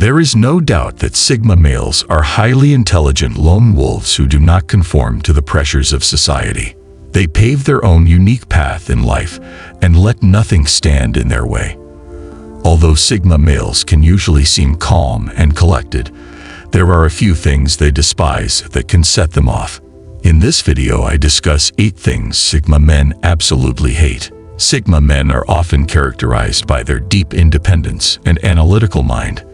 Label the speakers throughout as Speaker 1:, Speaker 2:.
Speaker 1: There is no doubt that Sigma males are highly intelligent lone wolves who do not conform to the pressures of society. They pave their own unique path in life and let nothing stand in their way. Although Sigma males can usually seem calm and collected, there are a few things they despise that can set them off. In this video, I discuss 8 things Sigma men absolutely hate. Sigma men are often characterized by their deep independence and analytical mind.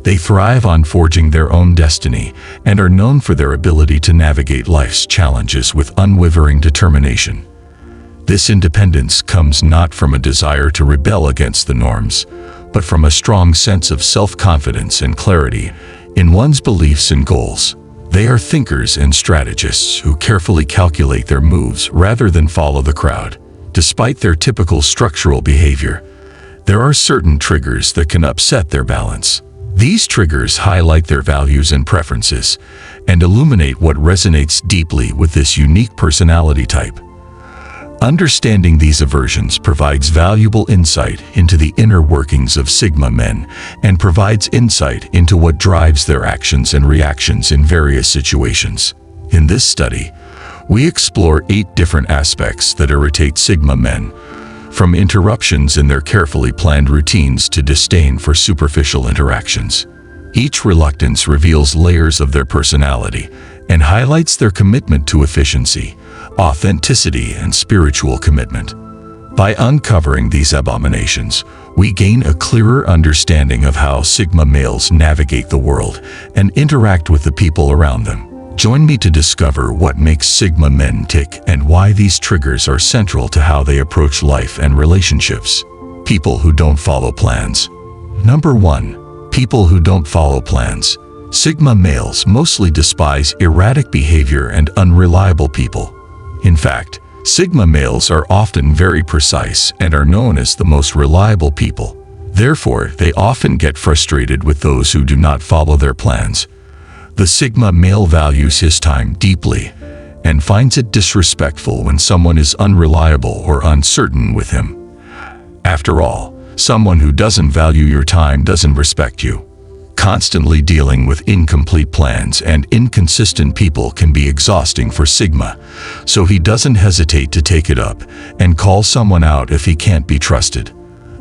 Speaker 1: They thrive on forging their own destiny and are known for their ability to navigate life's challenges with unwavering determination. This independence comes not from a desire to rebel against the norms, but from a strong sense of self-confidence and clarity in one's beliefs and goals. They are thinkers and strategists who carefully calculate their moves rather than follow the crowd. Despite their typical structural behavior, there are certain triggers that can upset their balance. These triggers highlight their values and preferences and illuminate what resonates deeply with this unique personality type. Understanding these aversions provides valuable insight into the inner workings of Sigma men and provides insight into what drives their actions and reactions in various situations. In this study, we explore 8 different aspects that irritate Sigma men, from interruptions in their carefully planned routines to disdain for superficial interactions. Each reluctance reveals layers of their personality and highlights their commitment to efficiency, authenticity, and spiritual commitment. By uncovering these abominations, we gain a clearer understanding of how Sigma males navigate the world and interact with the people around them. Join me to discover what makes Sigma men tick and why these triggers are central to how they approach life and relationships. People who don't follow plans. Number 1. People who don't follow plans. Sigma males mostly despise erratic behavior and unreliable people. In fact, Sigma males are often very precise and are known as the most reliable people. Therefore, they often get frustrated with those who do not follow their plans. The Sigma male values his time deeply and finds it disrespectful when someone is unreliable or uncertain with him. After all, someone who doesn't value your time doesn't respect you. Constantly dealing with incomplete plans and inconsistent people can be exhausting for Sigma, so he doesn't hesitate to take it up and call someone out if he can't be trusted.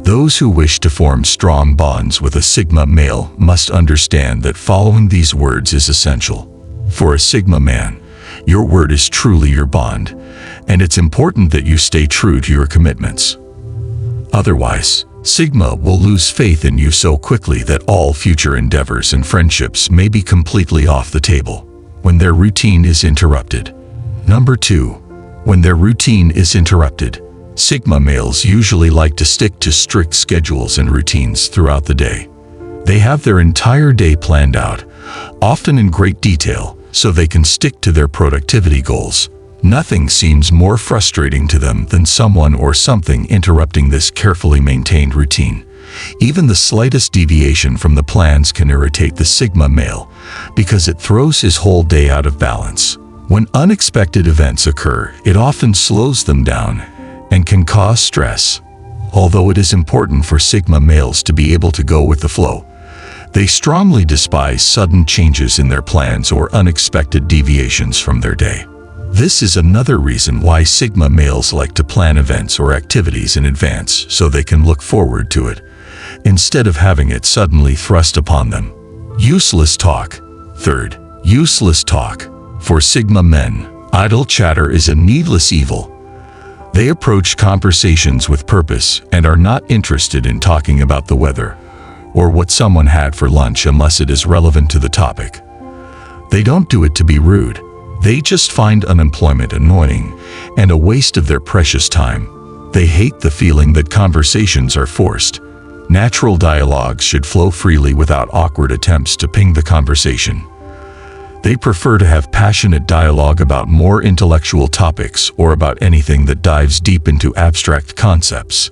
Speaker 1: Those who wish to form strong bonds with a Sigma male must understand that following these words is essential. For a Sigma man, your word is truly your bond, and it's important that you stay true to your commitments. Otherwise, Sigma will lose faith in you so quickly that all future endeavors and friendships may be completely off the table when their routine is interrupted. Number 2. When their routine is interrupted. Sigma males usually like to stick to strict schedules and routines throughout the day. They have their entire day planned out, often in great detail, so they can stick to their productivity goals. Nothing seems more frustrating to them than someone or something interrupting this carefully maintained routine. Even the slightest deviation from the plans can irritate the Sigma male because it throws his whole day out of balance. When unexpected events occur, it often slows them down and can cause stress. Although it is important for Sigma males to be able to go with the flow, they strongly despise sudden changes in their plans or unexpected deviations from their day. This is another reason why Sigma males like to plan events or activities in advance so they can look forward to it, instead of having it suddenly thrust upon them. Useless talk. Third, useless talk. For Sigma men, idle chatter is a needless evil. They approach conversations with purpose and are not interested in talking about the weather or what someone had for lunch unless it is relevant to the topic. They don't do it to be rude. They just find unemployment annoying and a waste of their precious time. They hate the feeling that conversations are forced. Natural dialogues should flow freely without awkward attempts to ping the conversation. They prefer to have passionate dialogue about more intellectual topics or about anything that dives deep into abstract concepts.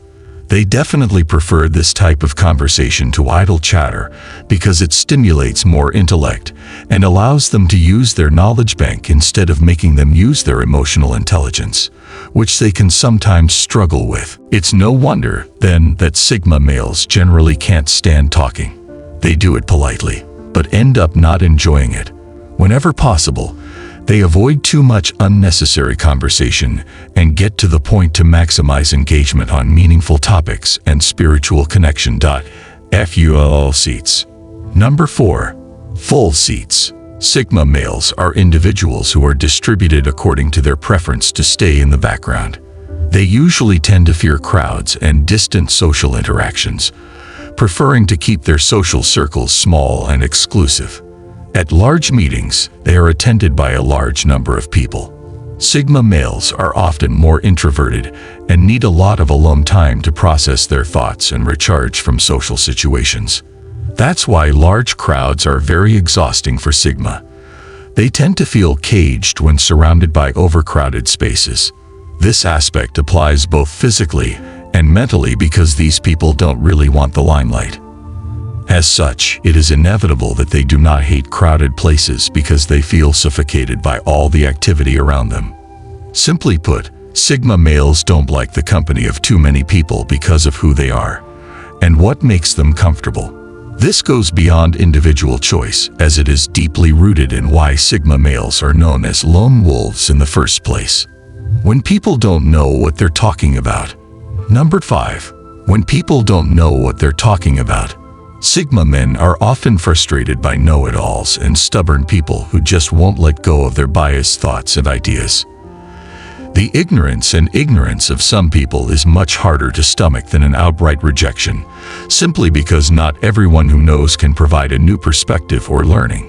Speaker 1: They definitely prefer this type of conversation to idle chatter because it stimulates more intellect and allows them to use their knowledge bank instead of making them use their emotional intelligence, which they can sometimes struggle with. It's no wonder, then, that Sigma males generally can't stand talking. They do it politely, but end up not enjoying it. Whenever possible, they avoid too much unnecessary conversation and get to the point to maximize engagement on meaningful topics and spiritual connection. Full seats. Number 4. Full seats. Sigma males are individuals who are distributed according to their preference to stay in the background. They usually tend to fear crowds and distant social interactions, preferring to keep their social circles small and exclusive. At large meetings, they are attended by a large number of people. Sigma males are often more introverted and need a lot of alone time to process their thoughts and recharge from social situations. That's why large crowds are very exhausting for Sigma. They tend to feel caged when surrounded by overcrowded spaces. This aspect applies both physically and mentally because these people don't really want the limelight. As such, it is inevitable that they do not hate crowded places because they feel suffocated by all the activity around them. Simply put, Sigma males don't like the company of too many people because of who they are and what makes them comfortable. This goes beyond individual choice, as it is deeply rooted in why Sigma males are known as lone wolves in the first place. When people don't know what they're talking about. Number 5. When people don't know what they're talking about. Sigma men are often frustrated by know-it-alls and stubborn people who just won't let go of their biased thoughts and ideas. The ignorance of some people is much harder to stomach than an outright rejection, simply because not everyone who knows can provide a new perspective or learning,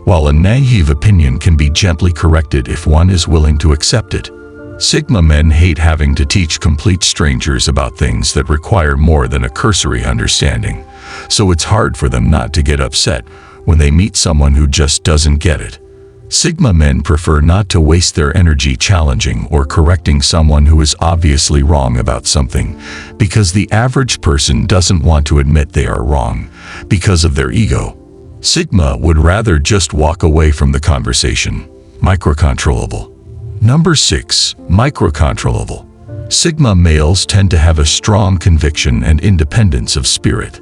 Speaker 1: while a naive opinion can be gently corrected if one is willing to accept it. Sigma men hate having to teach complete strangers about things that require more than a cursory understanding, so it's hard for them not to get upset when they meet someone who just doesn't get it. Sigma men prefer not to waste their energy challenging or correcting someone who is obviously wrong about something, because the average person doesn't want to admit they are wrong because of their ego. Sigma would rather just walk away from the conversation. Microcontrollable. Number 6. Microcontrollable. Sigma males tend to have a strong conviction and independence of spirit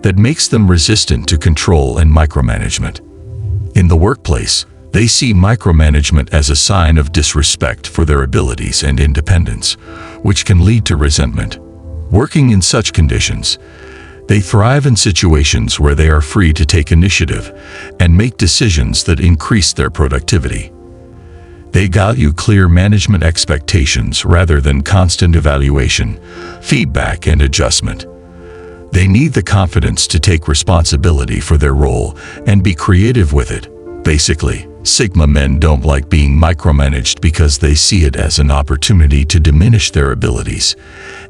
Speaker 1: that makes them resistant to control and micromanagement. In the workplace, they see micromanagement as a sign of disrespect for their abilities and independence, which can lead to resentment. Working in such conditions, they thrive in situations where they are free to take initiative and make decisions that increase their productivity. They value clear management expectations rather than constant evaluation, feedback, and adjustment. They need the confidence to take responsibility for their role and be creative with it. Basically, Sigma men don't like being micromanaged because they see it as an opportunity to diminish their abilities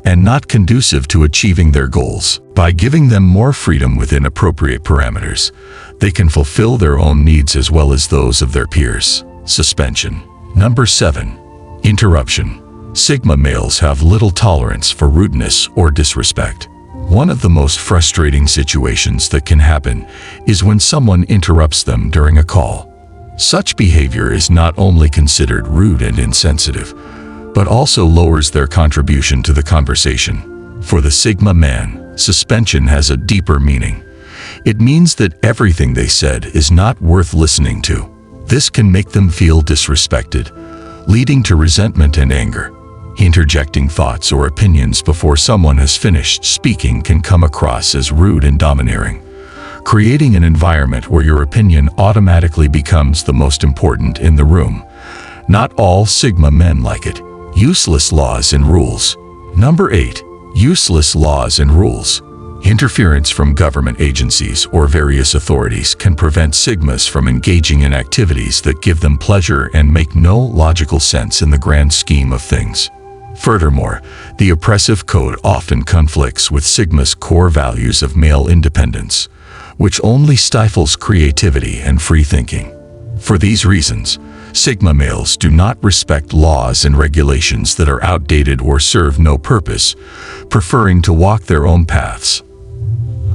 Speaker 1: and not conducive to achieving their goals. By giving them more freedom within appropriate parameters, they can fulfill their own needs as well as those of their peers. Suspension. Number 7. Interruption. Sigma males have little tolerance for rudeness or disrespect. One of the most frustrating situations that can happen is when someone interrupts them during a call. Such behavior is not only considered rude and insensitive, but also lowers their contribution to the conversation. For the Sigma man, suspension has a deeper meaning. It means that everything they said is not worth listening to. This can make them feel disrespected, leading to resentment and anger. Interjecting thoughts or opinions before someone has finished speaking can come across as rude and domineering, creating an environment where your opinion automatically becomes the most important in the room. Not all Sigma men like it. Useless laws and rules. Number 8. Useless laws and rules. Interference from government agencies or various authorities can prevent Sigmas from engaging in activities that give them pleasure and make no logical sense in the grand scheme of things. Furthermore, the oppressive code often conflicts with Sigma's core values of male independence, which only stifles creativity and free thinking. For these reasons, Sigma males do not respect laws and regulations that are outdated or serve no purpose, preferring to walk their own paths.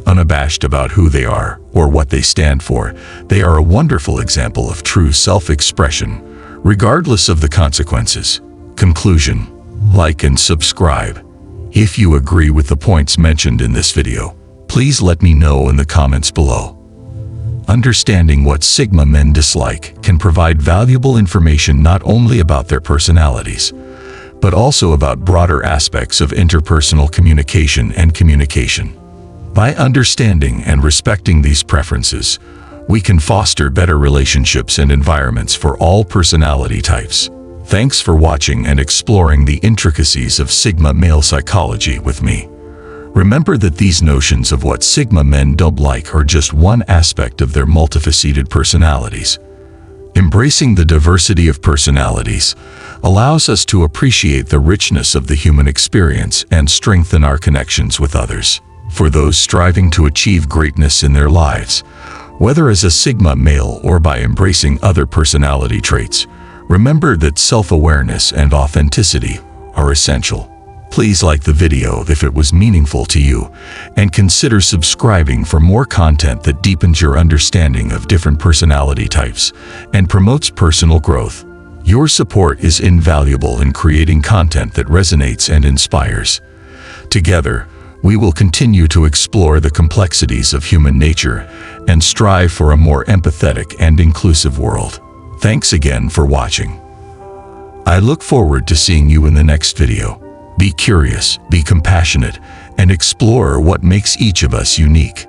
Speaker 1: Unabashed about who they are or what they stand for, they are a wonderful example of true self-expression, regardless of the consequences. Conclusion. Like and subscribe. If you agree with the points mentioned in this video, Please let me know in the comments below. Understanding what Sigma men dislike can provide valuable information not only about their personalities, but also about broader aspects of interpersonal communication and communication. By understanding and respecting these preferences, we can foster better relationships and environments for all personality types. Thanks for watching and exploring the intricacies of Sigma male psychology with me. Remember that these notions of what Sigma men don't like are just one aspect of their multifaceted personalities. Embracing the diversity of personalities allows us to appreciate the richness of the human experience and strengthen our connections with others. For those striving to achieve greatness in their lives, whether as a Sigma male or by embracing other personality traits, remember that self-awareness and authenticity are essential. Please like the video if it was meaningful to you, and consider subscribing for more content that deepens your understanding of different personality types and promotes personal growth. Your support is invaluable in creating content that resonates and inspires. Together, we will continue to explore the complexities of human nature and strive for a more empathetic and inclusive world. Thanks again for watching. I look forward to seeing you in the next video. Be curious, be compassionate, and explore what makes each of us unique.